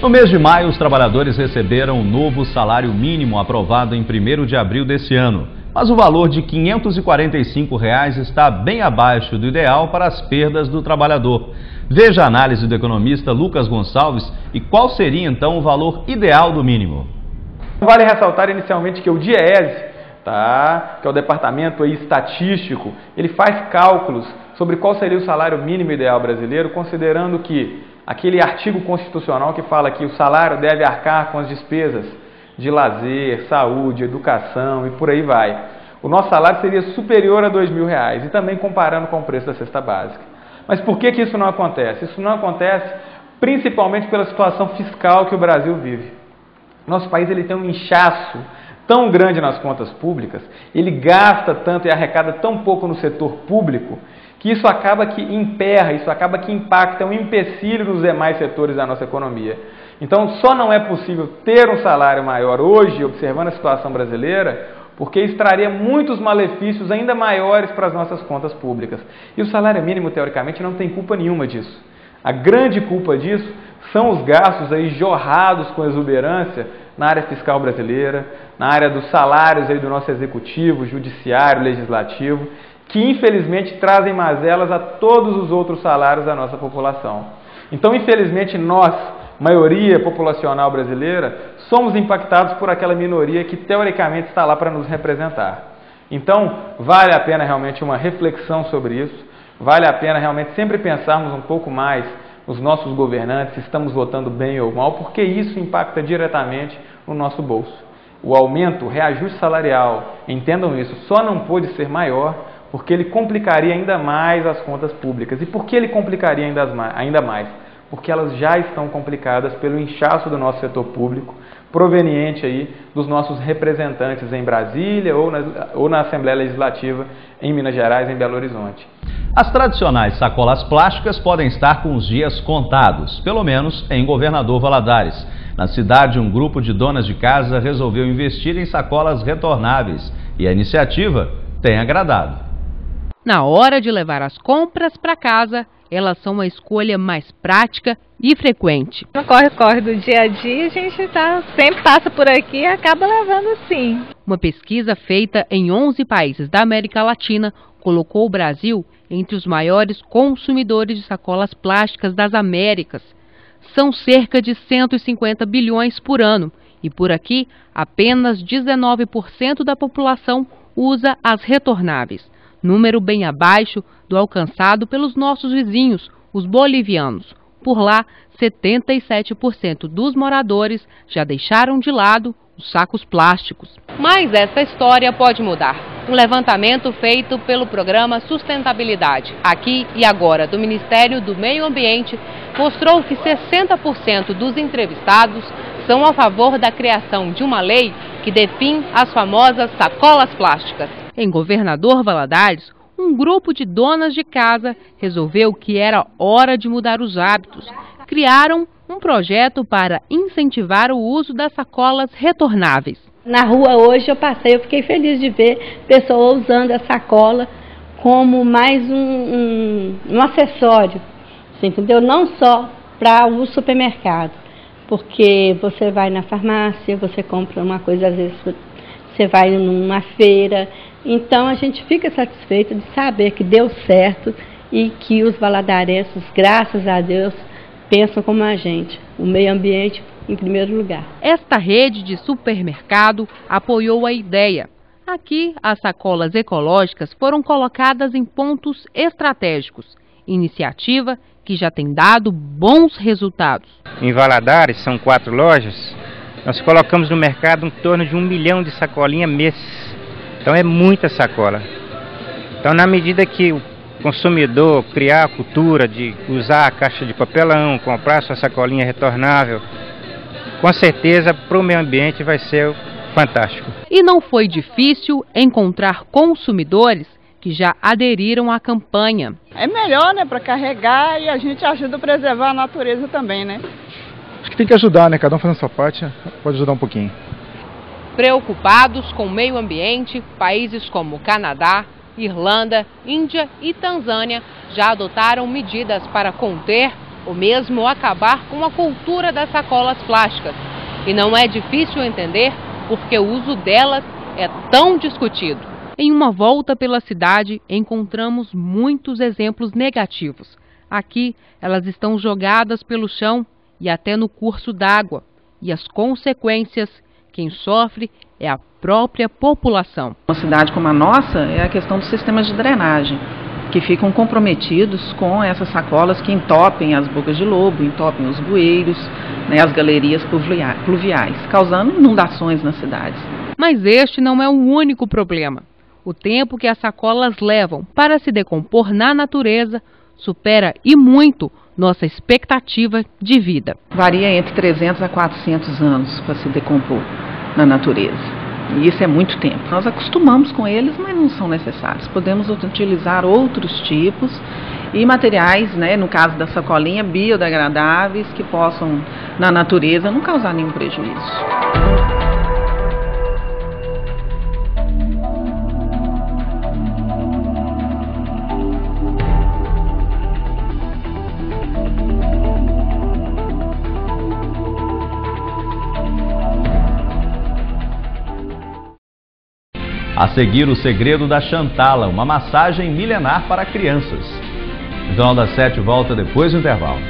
No mês de maio, os trabalhadores receberam o novo salário mínimo aprovado em 1º de abril desse ano. Mas o valor de R$ 545 está bem abaixo do ideal para as perdas do trabalhador. Veja a análise do economista Lucas Gonçalves e qual seria então o valor ideal do mínimo. Vale ressaltar inicialmente que o DIEESE, que é o departamento estatístico, ele faz cálculos sobre qual seria o salário mínimo ideal brasileiro, considerando que aquele artigo constitucional que fala que o salário deve arcar com as despesas de lazer, saúde, educação e por aí vai. O nosso salário seria superior a R$ 2.000 e também comparando com o preço da cesta básica. Mas por que isso não acontece? Isso não acontece principalmente pela situação fiscal que o Brasil vive. Nosso país ele tem um inchaço tão grande nas contas públicas, ele gasta tanto e arrecada tão pouco no setor público, que isso acaba que emperra, isso acaba que impacta, é um empecilho nos demais setores da nossa economia. Então, só não é possível ter um salário maior hoje, observando a situação brasileira, porque isso traria muitos malefícios ainda maiores para as nossas contas públicas. E o salário mínimo, teoricamente, não tem culpa nenhuma disso. A grande culpa disso são os gastos aí jorrados com exuberância na área fiscal brasileira, na área dos salários aí do nosso executivo, judiciário, legislativo, que infelizmente trazem mazelas a todos os outros salários da nossa população. Então, infelizmente, nós, maioria populacional brasileira, somos impactados por aquela minoria que teoricamente está lá para nos representar. Então, vale a pena realmente uma reflexão sobre isso, vale a pena realmente sempre pensarmos um pouco mais nos nossos governantes, se estamos votando bem ou mal, porque isso impacta diretamente no nosso bolso. O aumento, o reajuste salarial, entendam isso, só não pode ser maior porque ele complicaria ainda mais as contas públicas. E por que ele complicaria ainda mais? Porque elas já estão complicadas pelo inchaço do nosso setor público, proveniente aí dos nossos representantes em Brasília ou na Assembleia Legislativa em Minas Gerais, em Belo Horizonte. As tradicionais sacolas plásticas podem estar com os dias contados, pelo menos em Governador Valadares. Na cidade, um grupo de donas de casa resolveu investir em sacolas retornáveis e a iniciativa tem agradado. Na hora de levar as compras para casa, elas são uma escolha mais prática e frequente. No corre-corre do dia a dia, a gente sempre passa por aqui e acaba levando sim. Uma pesquisa feita em 11 países da América Latina colocou o Brasil entre os maiores consumidores de sacolas plásticas das Américas. São cerca de 150 bilhões por ano e por aqui apenas 19% da população usa as retornáveis, número bem abaixo do alcançado pelos nossos vizinhos, os bolivianos. Por lá, 77% dos moradores já deixaram de lado os sacos plásticos. Mas essa história pode mudar. Um levantamento feito pelo programa Sustentabilidade, aqui e agora, do Ministério do Meio Ambiente, mostrou que 60% dos entrevistados são a favor da criação de uma lei que define as famosas sacolas plásticas. Em Governador Valadares, um grupo de donas de casa resolveu que era hora de mudar os hábitos. Criaram um projeto para incentivar o uso das sacolas retornáveis. Na rua hoje eu fiquei feliz de ver pessoas usando a sacola como mais um acessório, você entendeu? Não só para o supermercado, porque você vai na farmácia, você compra uma coisa, às vezes você vai numa feira, então a gente fica satisfeito de saber que deu certo e que os valadarenses, graças a Deus, pensam como a gente, o meio ambiente em primeiro lugar. Esta rede de supermercado apoiou a ideia. Aqui, as sacolas ecológicas foram colocadas em pontos estratégicos, iniciativa que já tem dado bons resultados. Em Valadares, são 4 lojas, nós colocamos no mercado em torno de 1 milhão de sacolinhas mês. Então é muita sacola. Então, na medida que o consumidor criar a cultura de usar a caixa de papelão, comprar sua sacolinha retornável, com certeza para o meio ambiente vai ser fantástico. E não foi difícil encontrar consumidores que já aderiram à campanha. É melhor, né, para carregar e a gente ajuda a preservar a natureza também, né? Acho que tem que ajudar, né? Cada um fazendo a sua parte, pode ajudar um pouquinho. Preocupados com o meio ambiente, países como Canadá, Irlanda, Índia e Tanzânia já adotaram medidas para conter ou mesmo acabar com a cultura das sacolas plásticas. E não é difícil entender porque o uso delas é tão discutido. Em uma volta pela cidade, encontramos muitos exemplos negativos. Aqui, elas estão jogadas pelo chão e até no curso d'água. E as consequências, quem sofre é a própria população. Uma cidade como a nossa é a questão dos sistemas de drenagem, que ficam comprometidos com essas sacolas que entopem as bocas de lobo, entopem os bueiros, as galerias pluviais, causando inundações nas cidades. Mas este não é o único problema. O tempo que as sacolas levam para se decompor na natureza supera e muito nossa expectativa de vida. Varia entre 300 a 400 anos para se decompor na natureza. E isso é muito tempo. Nós acostumamos com eles, mas não são necessários. Podemos utilizar outros tipos e materiais, no caso da sacolinha, biodegradáveis, que possam, na natureza, não causar nenhum prejuízo. A seguir, o segredo da Chantala, uma massagem milenar para crianças. O Jornal das 7 volta depois do intervalo.